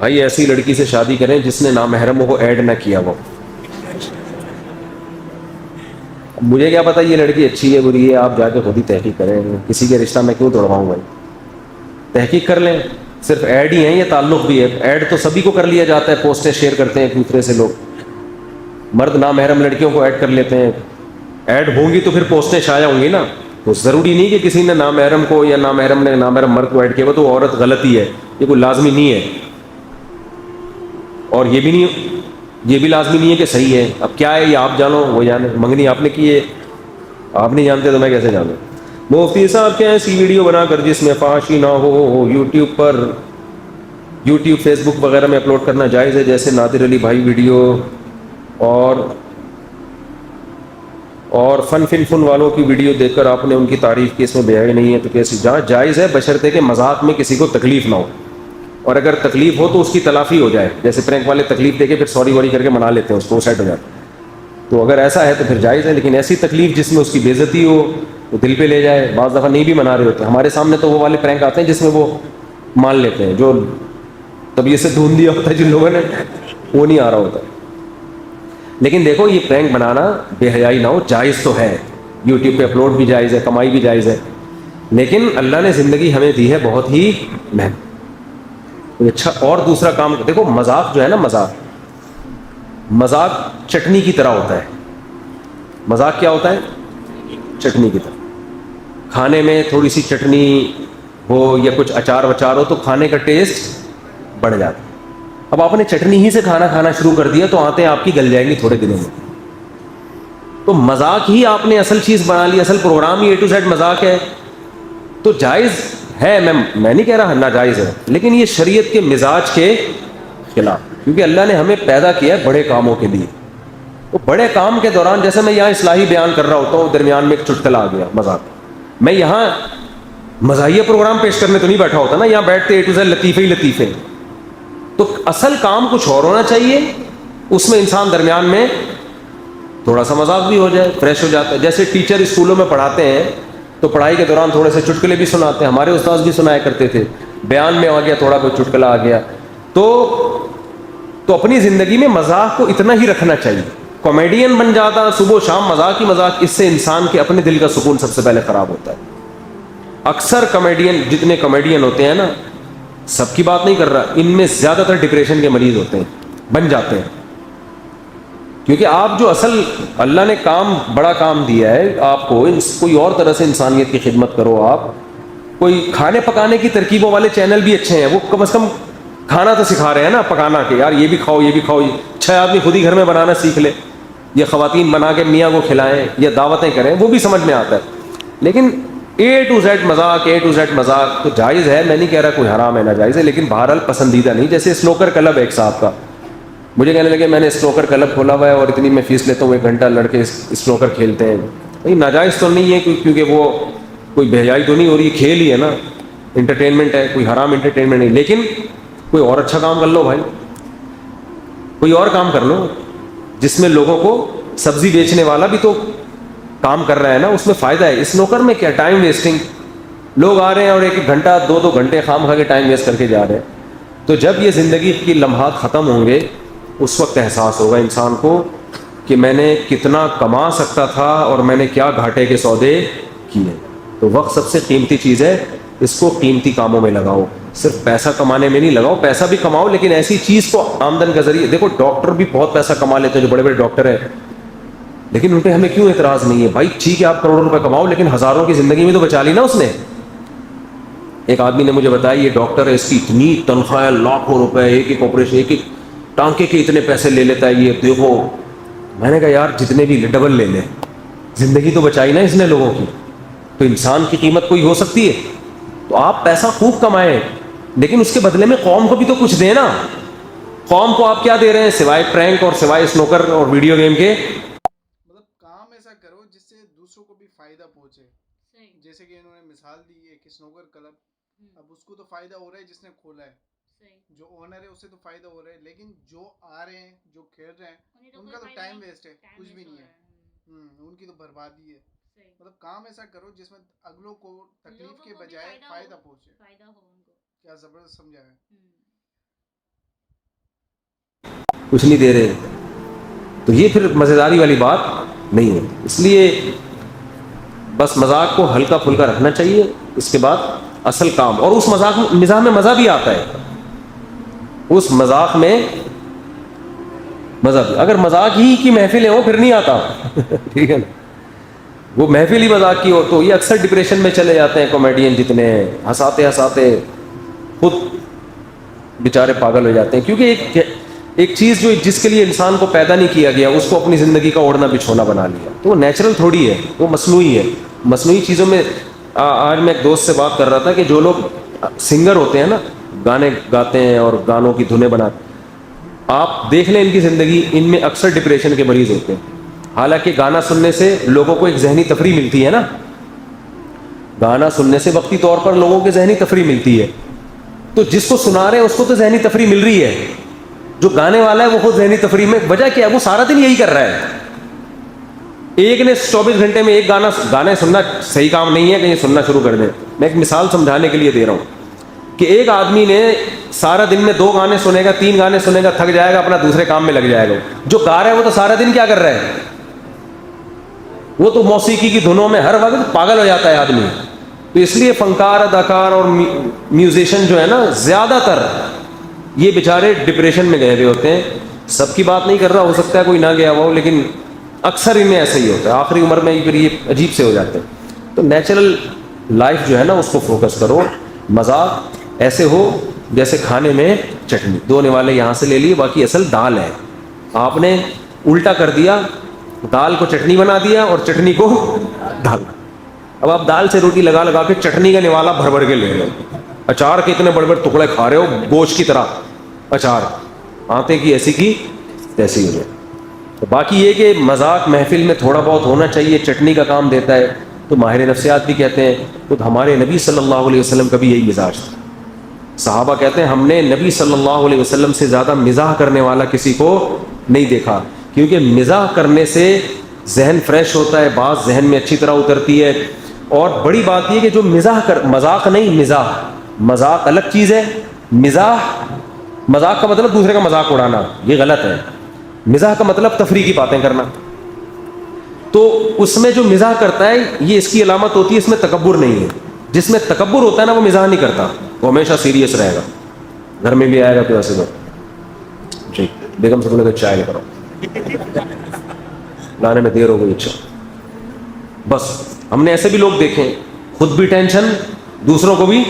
بھائی ایسی لڑکی سے شادی کریں جس نے نامحرموں کو ایڈ نہ کیا ہو. مجھے کیا پتا یہ لڑکی اچھی ہے بری ہے, آپ جا کے خود ہی تحقیق کریں. کسی کے رشتہ میں کیوں توڑواؤں بھائی, تحقیق کر لیں. صرف ایڈ ہی ہیں یا تعلق بھی ہے؟ ایڈ تو سبھی کو کر لیا جاتا ہے, پوسٹیں شیئر کرتے ہیں ایک دوسرے سے لوگ, مرد نامحرم لڑکیوں کو ایڈ کر لیتے ہیں. ایڈ ہوں گی تو پھر پوسٹیں شائع ہوں گی نا. تو ضروری نہیں کہ کسی نے نامحرم کو یا نامحرم نے نامحرم مرد کو ایڈ کیا ہو تو عورت غلط ہی ہے, یہ کوئی لازمی نہیں ہے. اور یہ بھی لازمی نہیں ہے کہ صحیح ہے. اب کیا ہے یہ آپ جانو وہ جانے, منگنی آپ نے کی ہے, آپ نہیں جانتے تو میں کیسے جانوں. مفتی صاحب کیا ایسی ویڈیو بنا کر جس میں فحاشی نہ ہو یوٹیوب فیس بک وغیرہ میں اپلوڈ کرنا جائز ہے, جیسے نادر علی بھائی ویڈیو اور فن والوں کی ویڈیو دیکھ کر آپ نے ان کی تعریف کی, اس میں بیائی نہیں ہے تو کیسی؟ جہاں جائز ہے بشرطے کہ مذاق میں کسی کو تکلیف نہ ہو, اور اگر تکلیف ہو تو اس کی تلافی ہو جائے. جیسے پرینک والے تکلیف دے کے پھر سوری ووری کر کے منا لیتے ہیں اس کو, وہ سیٹ ہو جاتا ہے. تو اگر ایسا ہے تو پھر جائز ہے, لیکن ایسی تکلیف جس میں اس کی بے عزتی ہو وہ دل پہ لے جائے. بعض دفعہ نہیں بھی منا رہے ہوتے, ہمارے سامنے تو وہ والے پرینک آتے ہیں جس میں وہ مان لیتے ہیں, جو طبیعت سے ڈھونڈ دیا ہوتا ہے جن لوگوں نے, وہ نہیں آ رہا ہوتا. لیکن دیکھو یہ پرینک بنانا بے حیائی نہ ہو, جائز تو ہے, یوٹیوب پہ اپلوڈ بھی جائز ہے, کمائی بھی جائز ہے. لیکن اللہ نے زندگی ہمیں دی ہے بہت ہی مہنگی. اچھا, اور دوسرا کام دیکھو, مذاق جو ہے نا, مذاق چٹنی کی طرح ہوتا ہے. مذاق کیا ہوتا ہے؟ چٹنی کی طرح. کھانے میں تھوڑی سی چٹنی ہو یا کچھ اچار وچار ہو تو کھانے کا ٹیسٹ بڑھ جاتا ہے. اب آپ نے چٹنی ہی سے کھانا شروع کر دیا تو آتے آپ کی گل جائیں گی تھوڑے دنوں میں. تو مذاق ہی آپ نے اصل چیز بنا لی, اصل پروگرام ہی A to Z مذاق ہے. تو جائز ہے, میں نہیں کہہ رہا ناجائز ہے, لیکن یہ شریعت کے مزاج کے خلاف, کیونکہ اللہ نے ہمیں پیدا کیا ہے بڑے کاموں کے لیے. تو بڑے کام کے دوران جیسے میں یہاں اصلاحی بیان کر رہا ہوتا ہوں, درمیان میں ایک چٹکلا آ گیا مذاق, میں یہاں مزاحیہ پروگرام پیش کرنے تو نہیں بیٹھا ہوتا نا, یہاں بیٹھتے A to Z لطیفے ہی لطیفے. تو اصل کام کچھ اور ہونا چاہیے, اس میں انسان درمیان میں تھوڑا سا مذاق بھی ہو جائے, فریش ہو جاتا ہے. جیسے ٹیچر اسکولوں میں پڑھاتے ہیں تو پڑھائی کے دوران تھوڑے سے چٹکلے بھی سناتے ہیں, ہمارے استاد بھی سنایا کرتے تھے. بیان میں آ گیا تھوڑا بہت چٹکلا آ گیا, تو اپنی زندگی میں مذاق کو اتنا ہی رکھنا چاہیے. کامیڈین بن جاتا صبح و شام مذاق ہی مذاق, اس سے انسان کے اپنے دل کا سکون سب سے پہلے خراب ہوتا ہے. اکثر کامیڈین, جتنے کامیڈین ہوتے ہیں نا, سب کی بات نہیں کر رہا, ان میں زیادہ تر ڈپریشن کے مریض ہوتے ہیں, بن جاتے ہیں. کیونکہ آپ جو اصل اللہ نے بڑا کام دیا ہے آپ کو, کوئی اور طرح سے انسانیت کی خدمت کرو. آپ کوئی کھانے پکانے کی ترکیبوں والے چینل بھی اچھے ہیں, وہ کم از کم کھانا تو سکھا رہے ہیں نا, پکانا کے یار یہ بھی کھاؤ یہ بھی کھاؤ. اچھا آدمی خود ہی گھر میں بنانا سیکھ لے, یا خواتین بنا کے میاں کو کھلائیں یا دعوتیں کریں, وہ بھی سمجھ میں آتا ہے. لیکن A to Z مذاق تو جائز ہے, میں نہیں کہہ رہا کوئی حرام ہے ناجائز ہے, لیکن بہرحال پسندیدہ نہیں. جیسے اسنوکر کلب ہے ایک صاحب کا, مجھے کہنے لگے میں نے اسنوکر کلب کھولا ہوا ہے اور اتنی میں فیس لیتا ہوں, 1 گھنٹہ لڑکے اسنوکر کھیلتے ہیں. بھائی ناجائز تو نہیں ہے, کیونکہ وہ کوئی بے حیائی تو نہیں ہو رہی, کھیل ہی ہے نا, انٹرٹینمنٹ ہے, کوئی حرام انٹرٹینمنٹ نہیں. لیکن کوئی اور اچھا کام کر لو بھائی, کوئی اور کام کر لو جس میں لوگوں کو, سبزی بیچنے والا بھی تو کام کر رہا ہے نا, اس میں فائدہ ہے. اسنوکر میں کیا ٹائم ویسٹنگ, لوگ آ رہے ہیں اور 1 گھنٹہ 2 گھنٹے خام کھا کے ٹائم ویسٹ کر کے جا رہے ہیں. تو جب یہ زندگی کی لمحات ختم ہوں گے اس وقت احساس ہوگا انسان کو کہ میں نے کتنا کما سکتا تھا اور میں نے کیا گھاٹے کے سودے کیے. تو وقت سب سے قیمتی چیز ہے, اس کو قیمتی کاموں میں لگاؤ, صرف پیسہ کمانے میں نہیں لگاؤ. پیسہ بھی کماؤ لیکن ایسی چیز کو آمدن کا ذریعہ, دیکھو ڈاکٹر بھی بہت پیسہ کما لیتے ہیں جو بڑے بڑے ڈاکٹر ہیں, لیکن ان پہ ہمیں کیوں اعتراض نہیں ہے؟ بھائی ٹھیک ہے آپ کروڑوں روپے کماؤ لیکن ہزاروں کی زندگی میں تو بچا لی نا اس نے. ایک آدمی نے مجھے بتایا یہ ڈاکٹر ہے, اس کی اتنی تنخواہ ہے, لاکھوں روپے, ایک آپریشن, ایک ٹانکے کے اتنے پیسے لے لیتا ہے, یہ دیکھو. میں نے کہا یار جتنے بھی ڈبل لے لے, زندگی تو بچائی نا اس نے لوگوں کی. تو انسان کی قیمت کوئی ہو سکتی ہے. تو آپ پیسہ خوب کمائیں لیکن اس کے بدلے میں قوم کو بھی تو کچھ دیں نا. قوم کو آپ کیا دے رہے ہیں سوائے پرینک اور سوائے اسنوکر اور ویڈیو گیم کے؟ مطلب کام ایسا کرو جس سے دوسروں کو بھی فائدہ پہنچے. جیسے کہ انہوں نے مثال دی ایک اسنوکر کلب, اب اس کو تو فائدہ ہو رہا ہے جس نے کھولا ہے, جو اونر ہے اسے تو فائدہ ہو رہا ہے, لیکن جو آ رہے ہیں جو کھیل رہے ہیں ان کا تو ٹائم ویسٹ ہے, کچھ بھی نہیں ہے, ان کی تو بربادی ہے. مطلب کام ایسا کرو جس میں اگلوں کو تکلیف کے بجائے فائدہ پہنچے. کیا زبردست سمجھا ہے. کچھ نہیں دے رہے, تو یہ پھر مزیداری والی بات نہیں ہے. اس لیے بس مذاق کو ہلکا پھلکا رکھنا چاہیے, اس کے بعد اصل کام. اور اس مزاح میں مزہ بھی آتا ہے, اس مذاق میں مزہ بھی. اگر مذاق ہی کی محفلیں ہوں پھر نہیں آتا, ٹھیک ہے نا, وہ محفل ہی مذاق کی ہو تو یہ اکثر ڈپریشن میں چلے جاتے ہیں کامیڈین جتنے ہیں, ہنساتے ہنساتے خود بیچارے پاگل ہو جاتے ہیں. کیونکہ ایک چیز جو جس کے لیے انسان کو پیدا نہیں کیا گیا اس کو اپنی زندگی کا اوڑھنا بچھونا بنا لیا, تو وہ نیچرل تھوڑی ہے, وہ مصنوعی ہے. مصنوعی چیزوں میں آج میں ایک دوست سے بات کر رہا تھا کہ جو لوگ سنگر ہوتے ہیں نا, گانے گاتے ہیں اور گانوں کی دھنیں بناتے ہیں, آپ دیکھ لیں ان کی زندگی, ان میں اکثر ڈپریشن کے مریض ہوتے ہیں. حالانکہ گانا سننے سے لوگوں کو ایک ذہنی تفریح ملتی ہے نا, گانا سننے سے وقتی طور پر لوگوں کی ذہنی تفریح ملتی ہے, تو جس کو سنا رہے ہیں اس کو تو ذہنی تفریح مل رہی ہے, جو گانے والا ہے وہ خود ذہنی تفریح میں. وجہ کیا ہے, وہ سارا دن یہی کر رہا ہے. ایک نے 24 گھنٹے میں ایک گانے سننا صحیح کام نہیں ہے, کہیں سننا شروع کر دیں. میں ایک مثال سمجھانے کے لیے دے رہا ہوں کہ ایک آدمی نے سارا دن میں 2 گانے سنے گا, 3 گانے سنے گا, تھک جائے گا, اپنا دوسرے کام میں لگ جائے گا. جو گا رہا ہے وہ تو سارا دن کیا کر رہا ہے, وہ تو موسیقی کی دھنوں میں ہر وقت پاگل ہو جاتا ہے آدمی. تو اس لیے فنکار, اداکار اور میوزیشین جو ہے نا, زیادہ تر یہ بیچارے ڈپریشن میں گئے ہوئے ہوتے ہیں. سب کی بات نہیں کر رہا, ہو سکتا ہے کوئی نہ گیا ہوا ہو, لیکن اکثر ان میں ایسا ہی ہوتا ہے. آخری عمر میں پھر یہ عجیب سے ہو جاتے ہیں. تو نیچرل لائف جو ہے نا اس کو فوکس کرو. مذاق ایسے ہو جیسے کھانے میں چٹنی, 2 نوالے یہاں سے لے لیے, باقی اصل دال ہے, آپ نے الٹا کر دیا, دال کو چٹنی بنا دیا اور چٹنی کو دال. اب آپ دال سے روٹی لگا لگا کے چٹنی کا نوالا بھر بھر کے لے رہے ہو, اچار کے اتنے بڑے بڑے ٹکڑے کھا رہے ہو گوشت کی طرح, اچار آتے کی ایسی کی تیسی ہو جائے. تو باقی یہ کہ مذاق محفل میں تھوڑا بہت ہونا چاہیے, چٹنی کا کام دیتا ہے. تو ماہر نفسیات بھی کہتے ہیں, خود ہمارے نبی صلی اللہ علیہ وسلم کا بھی یہی مزاج تھا. صحابہ کہتے ہیں ہم نے نبی صلی اللہ علیہ وسلم سے زیادہ مزاح کرنے والا کسی کو نہیں دیکھا, کیونکہ مزاح کرنے سے ذہن فریش ہوتا ہے, بات ذہن میں اچھی طرح اترتی ہے. اور بڑی بات یہ کہ جو مذاق نہیں, مذاق الگ چیز ہے. مذاق کا مطلب دوسرے کا مذاق اڑانا, یہ غلط ہے. مزاح کا مطلب تفریح کی باتیں کرنا. تو اس میں جو مزاح کرتا ہے یہ اس کی علامت ہوتی ہے, اس میں تکبر نہیں ہے. جس میں تکبر ہوتا ہے نا وہ مزاح نہیں کرتا, وہ ہمیشہ سیریس رہے گا. گھر میں بھی آئے گا تو ایسے جی بیگم سے بولے گا چائے لے کرو, لانے میں دیر ہو گئی. اچھا بس ہم نے ایسے بھی لوگ دیکھے, خود بھی ٹینشن, دوسروں کو بھی.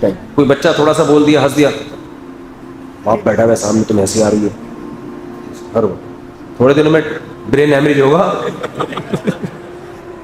کوئی بچہ تھوڑا سا بول دیا, ہنس دیا, باپ بیٹھا ہوا سامنے تمہیں ہنسی آ رہی ہے, تھوڑے دنوں میں برین ہیمریج ہوگا.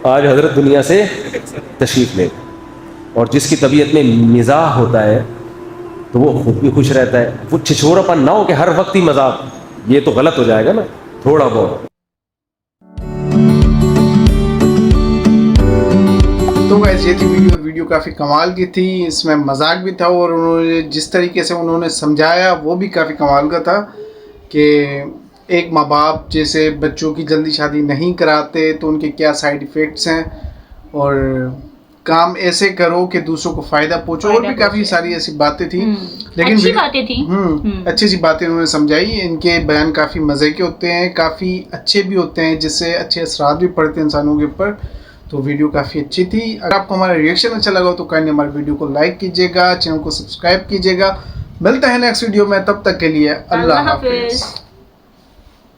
آج حضرت دنیا سے تشریف لے. اور جس کی طبیعت میں مزاح ہوتا ہے تو وہ خود بھی خوش رہتا ہے. وہ چھچھوراپن نہ ہو کہ ہر وقت ہی مذاق, یہ تو غلط ہو جائے گا نا, تھوڑا بہت. تو گائز یہ تھی ویڈیو کافی کمال کی تھی. اس میں مذاق بھی تھا اور انہوں نے جس طریقے سے انہوں نے سمجھایا وہ بھی کافی کمال کا تھا کہ ایک ماں باپ جیسے بچوں کی جلدی شادی نہیں کراتے تو ان کے کیا سائیڈ ایفیکٹس ہیں, اور کام ایسے کرو کہ دوسروں کو فائدہ پہنچو. اور بھی کافی ساری ایسی باتیں تھیں, لیکن اچھی باتیں تھیں, اچھی سی باتیں انہوں نے سمجھائی. ان کے بیان کافی مزے کے ہوتے ہیں, کافی اچھے بھی ہوتے ہیں, جس سے اچھے اثرات بھی پڑتے ہیں انسانوں کے اوپر. تو ویڈیو کافی اچھی تھی. اگر آپ کو ہمارا ریئیکشن اچھا لگا تو کائنڈلی ہمارے ویڈیو کو لائک کیجیے گا, چینل کو سبسکرائب کیجیے گا. ملتے ہیں نیکسٹ ویڈیو میں, تب تک کے لیے اللہ حافظ.